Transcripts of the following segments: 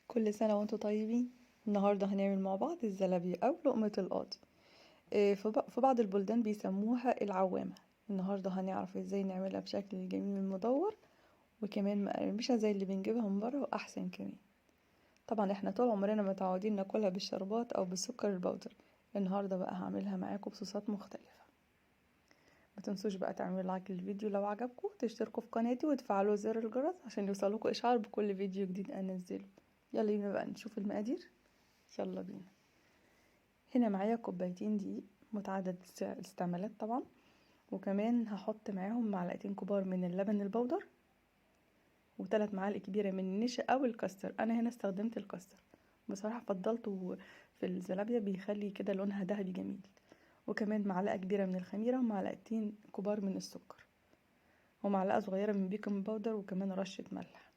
كل سنة وانتوا طيبين. النهاردة هنعمل مع بعض الزلابية أو لقمة القاضي. في بعض البلدان بيسموها العوامة. النهاردة هنعرف ازاي نعملها بشكل جميل مدور، وكمان مقرمشة زي اللي بنجيبها من بره وأحسن كمان. طبعا احنا طول عمرنا متعودين ناكلها بالشربات أو بالسكر البودر. النهاردة بقى هعملها معاكم بصوصات مختلفة. ما تنسوش بقى تعملوا لايك للفيديو لو عجبكم، تشتركوا في قناتي وتفعلوا زر الجرس عشان يوصلكوا إشعار بكل فيديو جديد أنزله. يلا بينا بقى نشوف المقادير. يلا بينا. هنا معايا كوبايتين دقيق متعدد الاستعمالات طبعا، وكمان هحط معاهم معلقتين كبار من اللبن البودر، و3 معالق كبيرة من النشا او الكاستر. انا هنا استخدمت الكاستر، بصراحة فضلته في الزلابية، بيخلي كده لونها ذهبي جميل. وكمان معلقة كبيرة من الخميرة ومعلقتين كبار من السكر، ومعلقة صغيرة من بيكنج باودر، وكمان رشة ملح.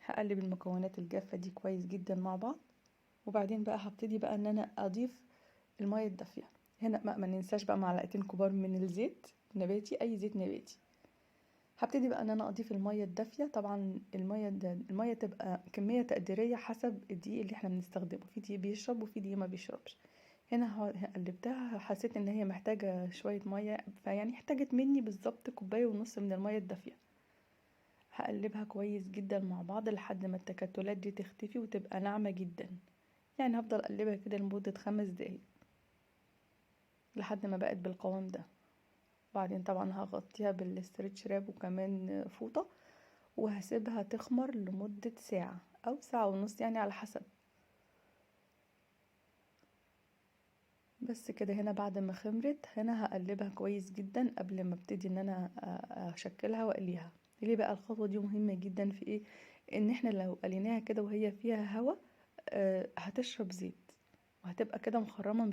هقلب المكونات الجافة دي كويس جدا مع بعض، وبعدين بقى هبتدي بقى ان انا اضيف المية الدافية. هنا ما ننساش بقى معلقتين كبار من الزيت نباتي، اي زيت نباتي. هبتدي بقى ان انا اضيف المية الدافية. طبعا المية تبقى كمية تقديرية حسب الدقيق اللي احنا بنستخدمه، في دقيق بيشرب وفي دقيق ما بيشربش. هنا قلبتها، حسيت ان هي محتاجة شوية مية، فيعني احتاجت مني بالظبط كوباية ونص من المية الدافية. هقلبها كويس جدا مع بعض لحد ما التكتلات دي تختفي وتبقى ناعمة جدا. يعني هفضل اقلبها كده لمدة 5 دقايق لحد ما بقت بالقوام ده. بعدين طبعا هغطيها بالاسترتش راب وكمان فوطة، وهسيبها تخمر لمدة ساعة او ساعة ونص، يعني على حسب. بس كده. هنا بعد ما خمرت، هنا هقلبها كويس جدا قبل ما ابتدي ان انا اشكلها واقليها. ليه بقى الخطوة دي مهمة جدا؟ في ايه؟ ان احنا لو قليناها كده وهي فيها هوا، هتشرب زيت وهتبقى كده مخرمة،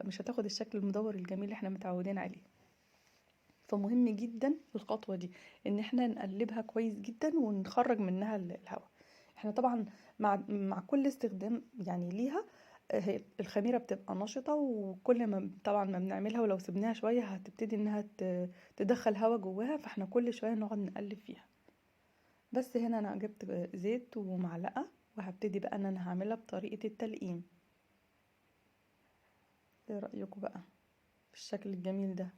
مش هتاخد الشكل المدور الجميل اللي احنا متعودين عليه. فمهم جدا الخطوة دي ان احنا نقلبها كويس جدا ونخرج منها الهواء. احنا طبعا مع كل استخدام يعني ليها، هي الخميرة بتبقى نشطة، وكل ما طبعا ما بنعملها ولو سبناها شوية هتبتدي انها تدخل هواء جواها، فاحنا كل شوية نقعد نقلب فيها. بس هنا انا جبت زيت ومعلقة، وهبتدي بقى ان انا هعملها بطريقة التلقيم. ايه رأيكم بقى في الشكل الجميل ده؟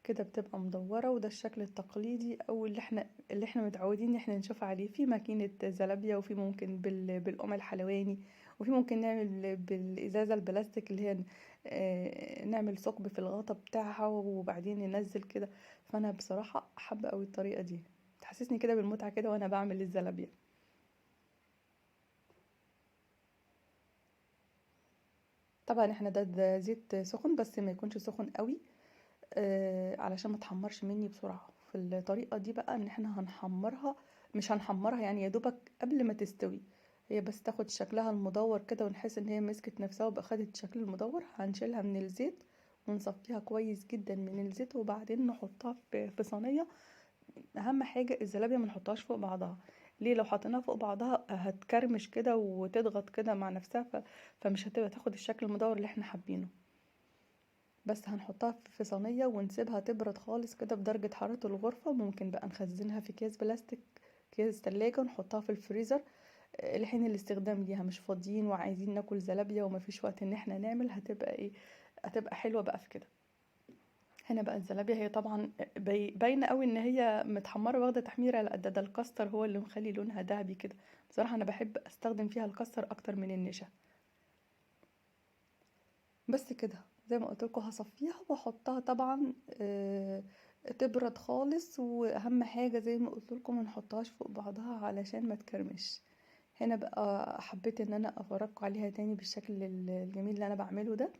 كده بتبقى مدورة، وده الشكل التقليدي او اللي احنا متعودين ان احنا نشوف عليه في ماكينة زلابية، وفي ممكن بالقمع الحلواني، وفي ممكن نعمل بالازازة البلاستيك اللي هي نعمل ثقب في الغطا بتاعها وبعدين ننزل كده. فانا بصراحة حابة قوي الطريقة دي، تحسسني كده بالمتعة كده وانا بعمل الزلابية. طبعا احنا ده زيت سخن، بس ما يكونش سخن قوي، علشان ما تحمرش مني بسرعة. في الطريقة دي بقى ان احنا هنحمرها، مش هنحمرها يعني، يا دوبك قبل ما تستوي، هي بس تاخد شكلها المدور كده ونحس ان هي مسكت نفسها وبقى خدت شكل المدور. هنشيلها من الزيت ونصفيها كويس جدا من الزيت، وبعدين نحطها في صينية. اهم حاجة الزلابية ما نحطهاش فوق بعضها. ليه؟ لو حطيناها فوق بعضها هتكرمش كده وتضغط كده مع نفسها، فمش هتبقى تاخد الشكل المدور اللي احنا حابينه. بس هنحطها في صينية ونسيبها تبرد خالص كده بدرجة حرارة الغرفة. ممكن بقى نخزنها في اكياس بلاستيك، اكياس تلاجة، ونحطها في الفريزر لحين الاستخدام ليها. مش فاضيين وعايزين ناكل زلابية ومفيش وقت ان احنا نعمل، هتبقى ايه؟ هتبقى حلوة بقى في كده. هنا بقى الزلابية هي طبعا باينة قوي ان هي متحمرة واخدة تحميرة. لا، ده الكاستر هو اللي مخلي لونها ذهبي كده. بصراحة انا بحب استخدم فيها الكاستر اكتر من النشا. بس كده. زي ما قلت لكم هصفيها واحطها طبعا تبرد خالص. واهم حاجه زي ما قلت لكم ما نحطهاش فوق بعضها علشان ما تكرمش. هنا بقى حبيت ان انا افرجكم عليها تاني بالشكل الجميل اللي انا بعمله ده.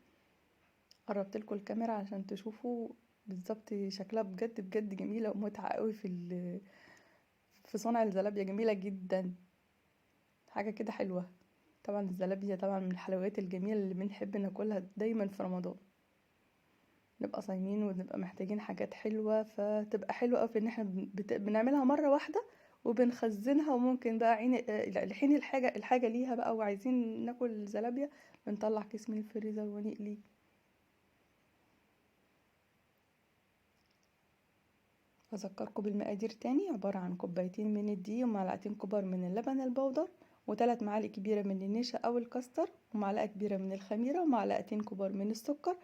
قربت لكم الكاميرا علشان تشوفوا بالظبط شكلها. بجد بجد جميله ومتعه قوي في صنع الزلابيه، جميله جدا، حاجه كده حلوه. طبعا الزلابيه طبعا من الحلويات الجميله اللي بنحب ناكلها دايما في رمضان. نبقى صايمين ونبقى محتاجين حاجات حلوة، فتبقى حلوة أوي في ان احنا بنعملها مرة واحدة وبنخزنها. وممكن بقى لحين الحاجة ليها بقى وعايزين ناكل زلابية، بنطلع كيس من الفريزر ونقلي. هذكركم بالمقادير تاني. عبارة عن كوبايتين من الدقيق ومعلقتين كبار من اللبن البودر و3 معالق كبيرة من النشا او الكاستر ومعلقة كبيرة من الخميرة ومعلقتين كبار من السكر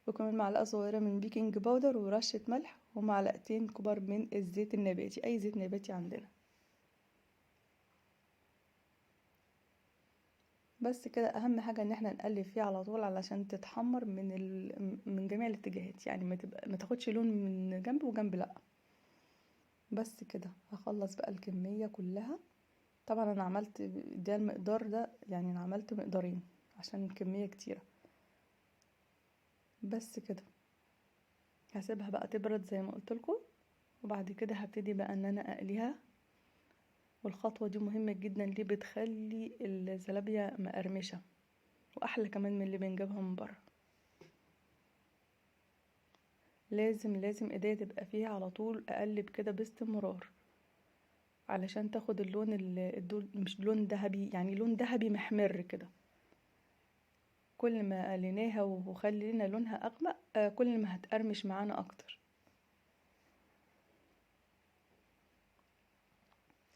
وكمان معلقة صغيرة من بيكنج باودر ورشة ملح ومعلقتين كبار من الزيت النباتي، اي زيت نباتي عندنا. بس كده. اهم حاجة ان احنا نقلب فيه على طول علشان تتحمر من جميع الاتجاهات، يعني ما تاخدش لون من جنب وجنب لا. بس كده هخلص بقى الكمية كلها. طبعا انا عملت ده المقدار ده، يعني انا عملت مقدارين عشان الكمية كتيرة. بس كده هسيبها بقى تبرد زي ما قلتلكم، وبعد كده هبتدي بقى ان انا اقليها. والخطوة دي مهمة جدا، ليه؟ بتخلي الزلابية مقرمشة واحلى كمان من اللي بنجيبها من بره. لازم ايديا تبقى فيها على طول، اقلب كده باستمرار علشان تاخد اللون مش لون ذهبي، يعني لون ذهبي محمر كده. كل ما قليناها وخلينا لونها اغمق كل ما هتقرمش معانا اكتر.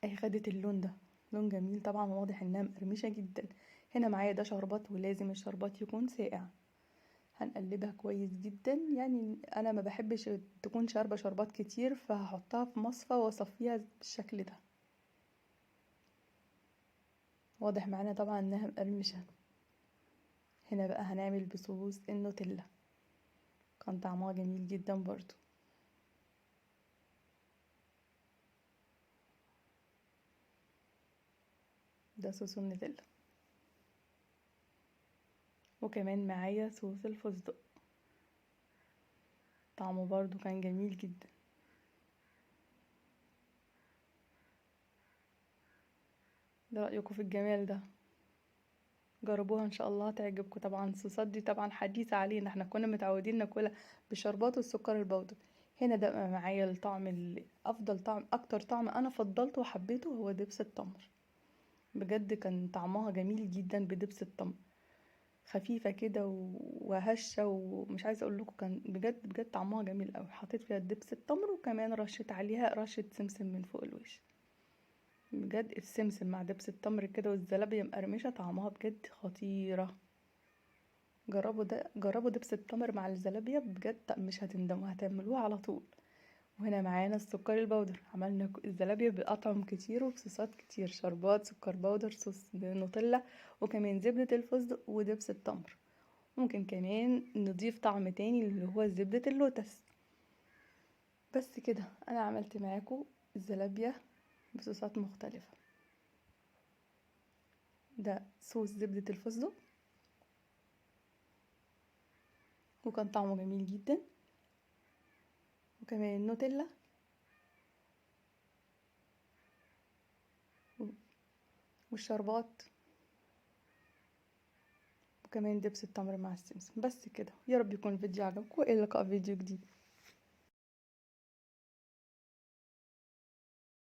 اهي خدت اللون ده، لون جميل طبعا، واضح انها مقرمشه جدا. هنا معايا ده شربات، ولازم الشربات يكون ساقع. هنقلبها كويس جدا، يعني انا ما بحبش تكون شاربه شربات كتير، فهحطها في مصفى واصفيها بالشكل ده. واضح معانا طبعا انها مقرمشه. هنا بقى هنعمل بصوص النوتيلا، كان طعمها جميل جدا برضو. ده صوص النوتيلا. وكمان معايا صوص الفستق، طعمه برضو كان جميل جدا. ده رأيكم في الجمال ده؟ جربوها ان شاء الله تعجبكم. طبعا الصوصات دي طبعا حديثة علينا، احنا كنا متعودين ناكلها بالشربات والسكر البودر. هنا ده بقى معايا الطعم افضل طعم، اكتر طعم انا فضلته وحبيته هو دبس التمر. بجد كان طعمها جميل جدا بدبس التمر، خفيفة كده وهشة، ومش عايزة اقول لكم كان بجد طعمها جميل قوي. حطيت فيها دبس التمر وكمان رشيت عليها رشة سمسم من فوق الوش. بجد السمسم مع دبس التمر كده والزلابية مقرمشة طعمها بجد خطيرة. جربوا دبس التمر مع الزلابية بجد مش هتندموا، هتعملوها على طول. وهنا معانا السكر البودر، عملنا الزلابية بأطعم كتير وبصوصات كتير، شربات، سكر بودر، صوص نوتيلا، وكمان زبدة الفستق ودبس التمر. ممكن كمان نضيف طعم تاني اللي هو زبدة اللوتس. بس كده انا عملت معاكم الزلابية بصوصات مختلفة. ده صوص زبدة الفستق وكان طعمه جميل جدا، وكمان النوتيلا والشربات، وكمان دبس التمر مع السمسم. بس كده، يا رب يكون الفيديو عجبكم، الى لقاء فيديو جديد.